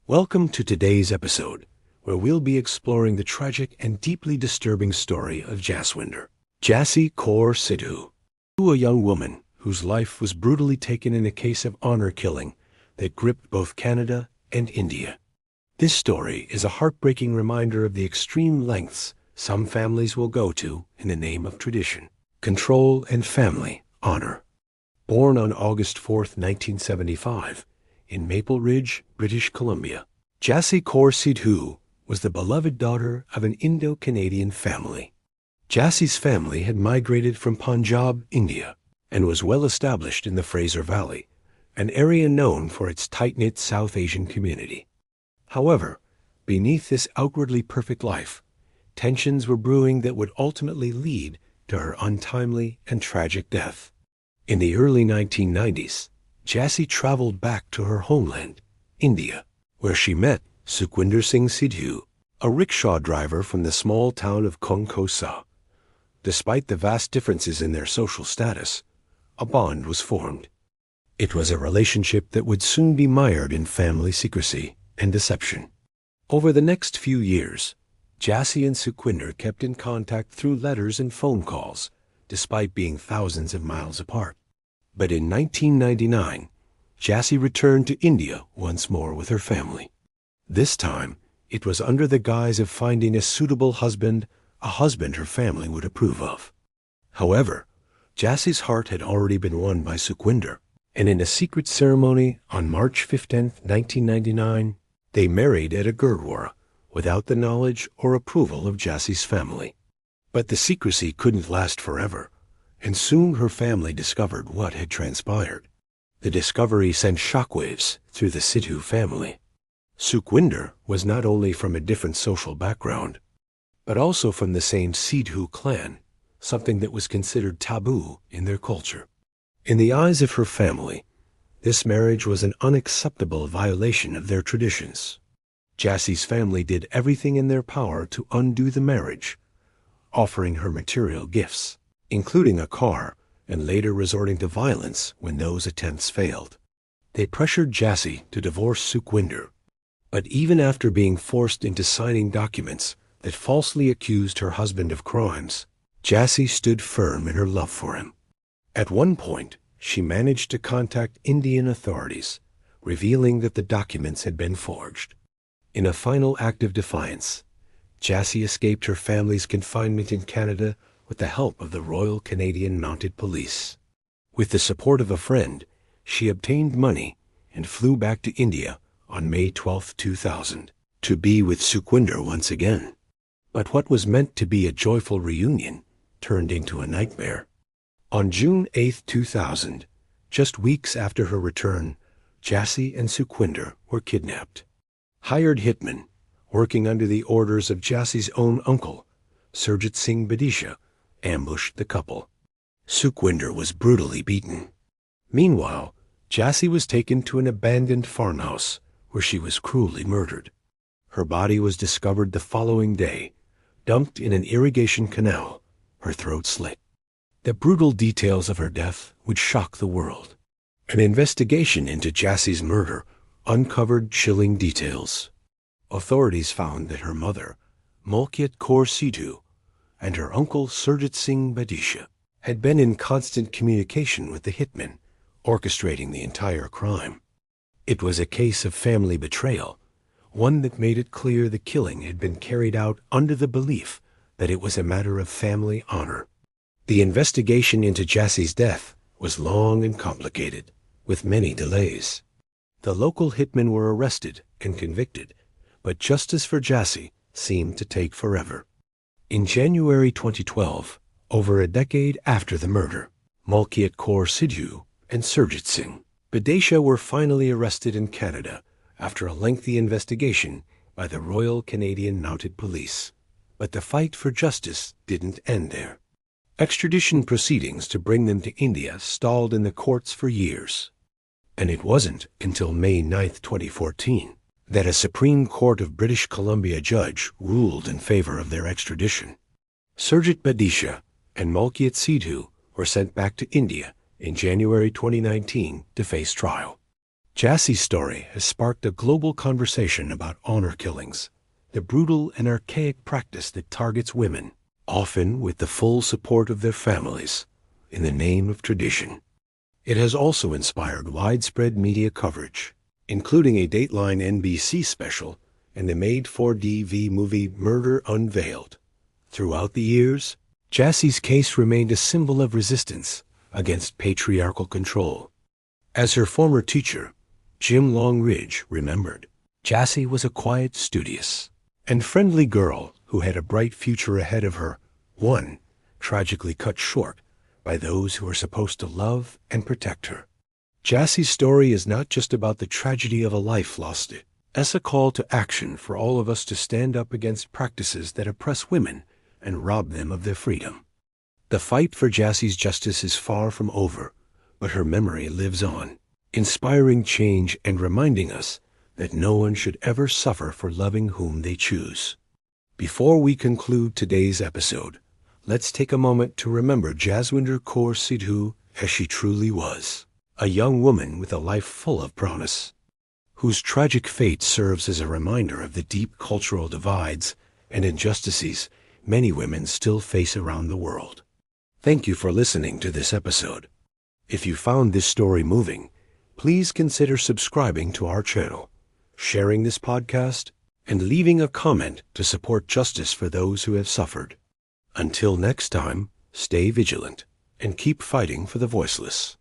Welcome to today's episode, where we'll be exploring the tragic and deeply disturbing story of Jaswinder, Jassi Sidhu, a young woman whose life was brutally taken in a case of honor killing that gripped both Canada and India. This story is a heartbreaking reminder of the extreme lengths some families will go to in the name of tradition, control, and family honor. Born on August 4, 1975, in Maple Ridge, British Columbia, Jassi Sidhu was the beloved daughter of an Indo-Canadian family. Jassi's family had migrated from Punjab, India, and was well established in the Fraser Valley, an area known for its tight-knit South Asian community. However, beneath this outwardly perfect life, tensions were brewing that would ultimately lead to her untimely and tragic death. In the early 1990s, Jassi traveled back to her homeland, India, where she met Sukhwinder Singh Sidhu, a rickshaw driver from the small town of Konkosa. Despite the vast differences in their social status, a bond was formed. It was a relationship that would soon be mired in family secrecy and deception. Over the next few years, Jassi and Sukhwinder kept in contact through letters and phone calls, despite being thousands of miles apart. But in 1999, Jassi returned to India once more with her family. This time, it was under the guise of finding a suitable husband, a husband her family would approve of. However, Jassi's heart had already been won by Sukhwinder, and in a secret ceremony on March 15, 1999, they married at a Gurdwara without the knowledge or approval of Jassi's family. But the secrecy couldn't last forever, and soon her family discovered what had transpired. The discovery sent shockwaves through the Sidhu family. Sukhwinder was not only from a different social background, but also from the same Sidhu clan, something that was considered taboo in their culture. In the eyes of her family, this marriage was an unacceptable violation of their traditions. Jassi's family did everything in their power to undo the marriage, offering her material gifts, including a car, and later resorting to violence when those attempts failed. They pressured Jassi to divorce Sukhwinder, but even after being forced into signing documents that falsely accused her husband of crimes, Jassi stood firm in her love for him. At one point, she managed to contact Indian authorities, revealing that the documents had been forged. In a final act of defiance, Jassi escaped her family's confinement in Canada with the help of the Royal Canadian Mounted Police. With the support of a friend, she obtained money and flew back to India on May 12, 2000, to be with Sukhwinder once again. But what was meant to be a joyful reunion turned into a nightmare. On June 8, 2000, just weeks after her return, Jassi and Sukhwinder were kidnapped. Hired hitmen, working under the orders of Jassi's own uncle, Surjit Singh Badisha, ambushed the couple. Sukhwinder was brutally beaten. Meanwhile, Jassi was taken to an abandoned farmhouse where she was cruelly murdered. Her body was discovered the following day, dumped in an irrigation canal, her throat slit. The brutal details of her death would shock the world. An investigation into Jassi's murder uncovered chilling details. Authorities found that her mother, Malkiat Kaur Sidhu, and her uncle Surjit Singh Badisha had been in constant communication with the hitmen, orchestrating the entire crime. It was a case of family betrayal, one that made it clear the killing had been carried out under the belief that it was a matter of family honor. The investigation into Jassi's death was long and complicated, with many delays. The local hitmen were arrested and convicted, but justice for Jassi seemed to take forever. In January 2012, over a decade after the murder, Malkiat Kaur Sidhu and Surjit Singh Badisha were finally arrested in Canada after a lengthy investigation by the Royal Canadian Mounted Police. But the fight for justice didn't end there. Extradition proceedings to bring them to India stalled in the courts for years. And it wasn't until May 9, 2014, that a Supreme Court of British Columbia judge ruled in favor of their extradition. Surjit Badisha and Malkiat Sidhu were sent back to India in January 2019 to face trial. Jassi's story has sparked a global conversation about honor killings, the brutal and archaic practice that targets women, often with the full support of their families, in the name of tradition. It has also inspired widespread media coverage, including a Dateline NBC special and the made-for-TV movie Murder Unveiled. Throughout the years, Jassi's case remained a symbol of resistance against patriarchal control. As her former teacher, Jim Longridge, remembered, Jassi was a quiet, studious, and friendly girl who had a bright future ahead of her, one tragically cut short by those who are supposed to love and protect her. Jassi's story is not just about the tragedy of a life lost. It's a call to action for all of us to stand up against practices that oppress women and rob them of their freedom. The fight for Jassi's justice is far from over, but her memory lives on, inspiring change and reminding us that no one should ever suffer for loving whom they choose. Before we conclude today's episode, let's take a moment to remember Jaswinder Kaur Sidhu as she truly was, a young woman with a life full of promise, whose tragic fate serves as a reminder of the deep cultural divides and injustices many women still face around the world. Thank you for listening to this episode. If you found this story moving, please consider subscribing to our channel, sharing this podcast, and leaving a comment to support justice for those who have suffered. Until next time, stay vigilant and keep fighting for the voiceless.